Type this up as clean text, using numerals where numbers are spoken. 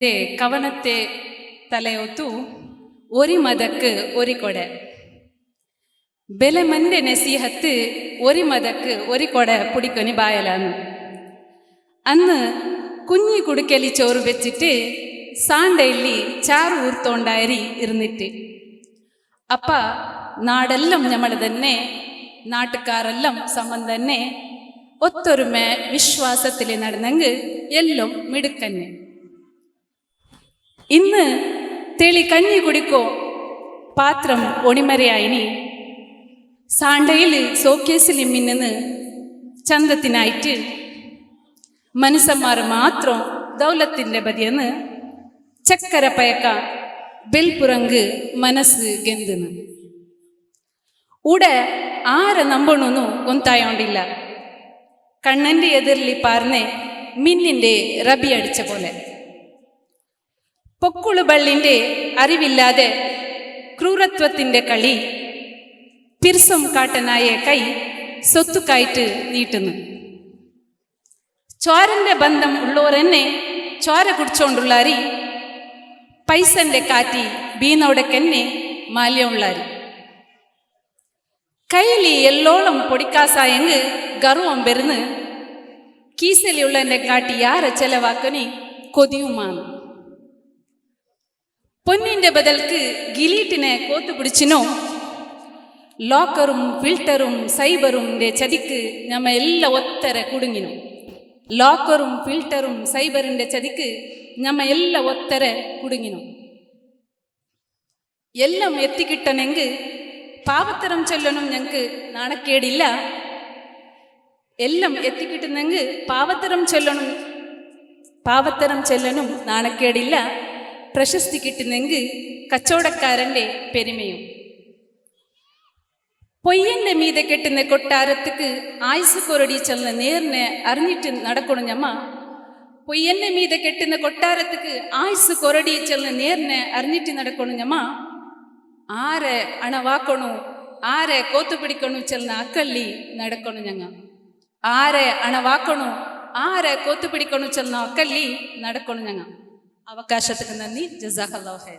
ಕವನತ್ತೆ ತಲೆಯೊತ್ತು ಒರಿ ಮದಕ್ಕೆ ಒರಿ ಕೊಡೆ ಬೆಲೆ ಮಂದೆ ನೆಸಿಹತ್ತು ಒರಿ ಮದಕ್ಕೆ ಒರಿ ಕೊಡೆ പുടിക്കൊനി ബായലാന്ന് അന്ന് കുഞ്ഞി കുടുക്കലി ചോറ് വെച്ചിട്ട് സാണ്ടയില്ലി ചാറ് ഊർത്തോണ്ടായി ഇരുന്നിട്ട് അപ്പ നാടെല്ലാം നമ്മൾ തന്നെ നാട്ടുകാരെല്ലാം സമം തന്നെ ഒത്തൊരുമ വിശ്വാസത്തിൽ നടന്നെങ്കിൽ എല്ലാം മിടുക്കന്നെ ഇന്ന് തെളി കഞ്ഞി കുടിക്കോ പാത്രം ഒണിമരയായിനി സാണ്ടയിൽ സോക്കേസിൽ മിന്നുന്ന് ചന്തത്തിനായിട്ട് മനുഷ്യന്മാർ മാത്രം ദൗലത്തിൻ്റെ ബതിയെന്ന് ചക്കര പയക്ക ബെൽപുറങ്ക് മനസ്സ് ഗെന്തെന്ന് ഉടെ ആരെ നമ്പണൊന്നും ഗൊന്തായോണ്ടില്ല കണ്ണൻ്റെ എതിർലി പാർന്ന് മിന്നിൻ്റെ റബി അടിച്ച പോലെ പൊക്കുളു ബള്ളിൻ്റെ അറിവില്ലാതെ ക്രൂരത്വത്തിൻ്റെ കളി പിർസം കാട്ടനായ കൈ സ്വത്തുക്കായിട്ട് നീട്ടുന്നു ചോരൻ്റെ ബന്ധം ഉള്ളവരെന്നെ ചോര കുടിച്ചോണ്ടുള്ള അരി പൈസൻ്റെ കാറ്റി ബീനോടക്കെന്നെ മാല്യമുള്ളാരി കയ്യിലി എല്ലോളം പൊടിക്കാസായെങ്ക് ഗർവം വരുന്ന് കീസലിയുള്ളതിൻ്റെ കാട്ടി യാരെ ചെലവാക്കനി കൊതിയുമാണ് പൊന്നിൻ്റെ ബദൽക്ക് ഗിലീറ്റിനെ കോത്തു പിടിച്ചിനോ ലോക്കറും ഫിൽറ്ററും സൈബറും ചതിക്ക് നമ്മ എല്ലാം ഒത്തരെ കുടുങ്ങിനു ലോക്കറും ഫിൽറ്ററും സൈബറിൻ്റെ ചതിക്ക് നമ്മ എല്ലാം ഒത്തരെ കുടുങ്ങിനു എല്ലാം എത്തിക്കിട്ടനെങ്കിൽ പാവത്തരം ചൊല്ലണം ഞങ്ങൾക്ക് നാണക്കേടില്ല എല്ലാം എത്തിക്കിട്ടുന്നെങ്കിൽ പാവത്തരം ചൊല്ലണം നാണക്കേടില്ല പ്രശസ്തി കിട്ടുന്നെങ്കിൽ കച്ചവടക്കാരൻ്റെ പെരുമയും പൊയ്യൻ്റെ മീതെ കെട്ടുന്ന കൊട്ടാരത്തിക്ക് ആയുസ് കൊരടി ചെന്ന് നേരിനെ അറിഞ്ഞിട്ട് നടക്കണം ഞമ്മ പൊയ്യൻ്റെ മീതെ കെട്ടുന്ന കൊട്ടാരത്തിക്ക് ആയുസ് കൊരടി ചെന്ന് നേരിനെ അറിഞ്ഞിട്ട് നടക്കണം ഞമ്മ ആരെ അണവാക്കണു ആരെ കോത്തുപിടിക്കണു ചെന്ന് അക്കള്ളി നടക്കണം ഞങ്ങ ആരെ അണവാക്കണു ആരെ കോത്തുപിടിക്കണു ചെന്ന് അക്കള്ളി നടക്കണം ഞങ്ങ അവകാശത്തിക്ക് നന്ദി ജസാഖല്ലാഹു ഖൈർ